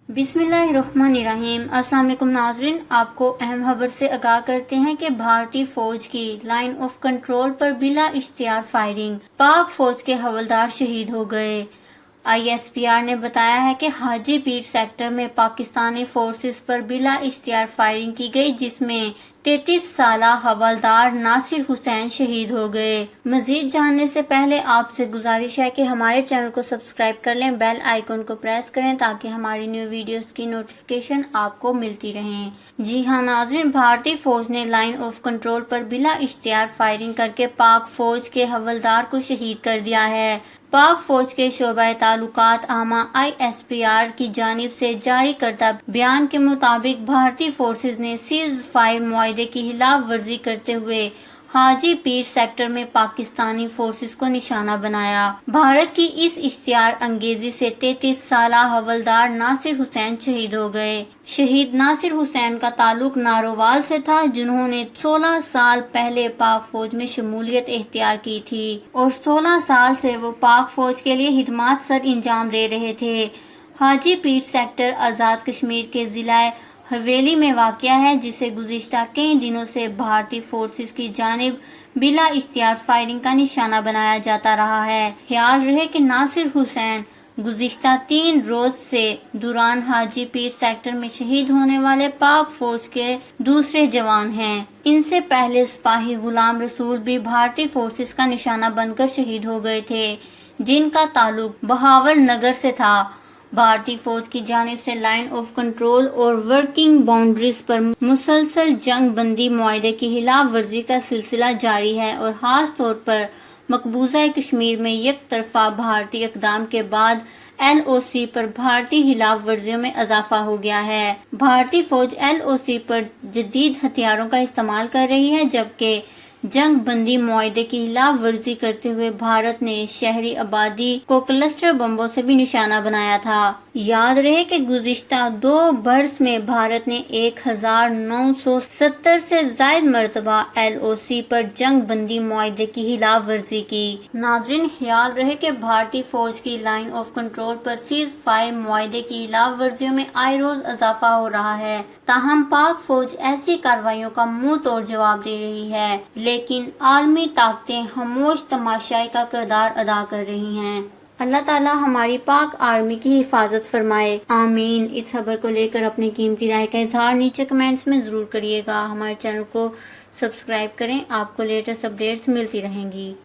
बिस्मिल्लाहिर्रहमानिर्रहीम। अस्सलाम वालेकुम नाज़रीन, आपको अहम खबर से आगाह करते हैं कि भारतीय फौज की लाइन ऑफ कंट्रोल पर बिला इख्तियार फायरिंग, पाक फौज के हवलदार शहीद हो गए। ISPR ने बताया है कि हाजी पीर सेक्टर में पाकिस्तानी फोर्सेस पर बिला इख्तियार फायरिंग की गई, जिसमें 33 साला हवलदार नासिर हुसैन शहीद हो गए। मजीद जानने से पहले आपसे गुजारिश है कि हमारे चैनल को सब्सक्राइब कर लें, बेल आइकन को प्रेस करें ताकि हमारी न्यू वीडियोस की नोटिफिकेशन आपको मिलती रहें। जी हाँ नाज़रीन, भारतीय फौज ने लाइन ऑफ कंट्रोल पर बिला इख्तियार फायरिंग करके पाक फौज के हवलदार को शहीद कर दिया है। पाक फौज के शोबा ताल्लुकात आमा ISPR की जानिब से जारी करदा बयान के मुताबिक भारतीय फोर्सेज ने सीज फायर मुआहदे की खिलाफ वर्जी करते हुए हाजी पीर सेक्टर में पाकिस्तानी फोर्सेस को निशाना बनाया। भारत की इस इख्तियार अंगेजी से 33 साला हवलदार नासिर हुसैन शहीद हो गए। शहीद नासिर हुसैन का ताल्लुक नारोवाल से था, जिन्होंने 16 साल पहले पाक फौज में शमूलियत इख्तियार की थी और 16 साल से वो पाक फौज के लिए खिदमत सर इंजाम दे रहे थे। हाजी पीर सेक्टर आज़ाद कश्मीर के जिला हवेली में वाक़या है, जिसे गुज़िश्ता कई दिनों से भारतीय फोर्सेस की जानिब बिला इख्तियार फायरिंग का निशाना बनाया जाता रहा है। ख्याल रहे कि नासिर हुसैन गुज़िश्ता 3 रोज से दौरान हाजी पीर सेक्टर में शहीद होने वाले पाक फौज के दूसरे जवान हैं। इनसे पहले सिपाही गुलाम रसूल भी भारतीय फोर्सेस का निशाना बनकर शहीद हो गए थे, जिनका ताल्लुक बहावल नगर से था। भारतीय फौज की जानिब से लाइन ऑफ कंट्रोल और वर्किंग बाउंड्रीज पर मुसलसल जंग बंदी मुआहदे की खिलाफ वर्जी का सिलसिला जारी है और खास तौर पर मकबूजा कश्मीर में एक तरफा भारतीय इक़दाम के बाद LOC पर भारतीय खिलाफ वर्जियों में इजाफा हो गया है। भारतीय फौज LOC पर जदीद हथियारों का इस्तेमाल कर रही है, जबकि जंग बंदी मुआहदे की खिलाफ वर्जी करते हुए भारत ने शहरी आबादी को क्लस्टर बम्बों से भी निशाना बनाया था। याद रहे कि गुज़िश्ता 2 बरस में भारत ने 1970 से ज़ायद मरतबा LOC पर जंग बंदी मुआहदे की खिलाफ वर्जी की। नाज़रीन, ख्याल रहे कि भारतीय फौज की लाइन ऑफ कंट्रोल पर सीज फायर मुआहदे की खिलाफ वर्जियों में आए रोज इजाफा हो रहा है। ताहम पाक फौज ऐसी कार्रवाइयों का मुंह तोड़ जवाब दे रही है, लेकिन आलमी ताकतें खामोश तमाशाई का किरदार अदा कर रही हैं। अल्लाह ताला हमारी पाक आर्मी की हिफाजत फरमाए, आमीन। इस खबर को लेकर अपनी कीमती राय का इजहार नीचे कमेंट्स में ज़रूर करिएगा। हमारे चैनल को सब्सक्राइब करें, आपको लेटेस्ट अपडेट्स मिलती रहेंगी।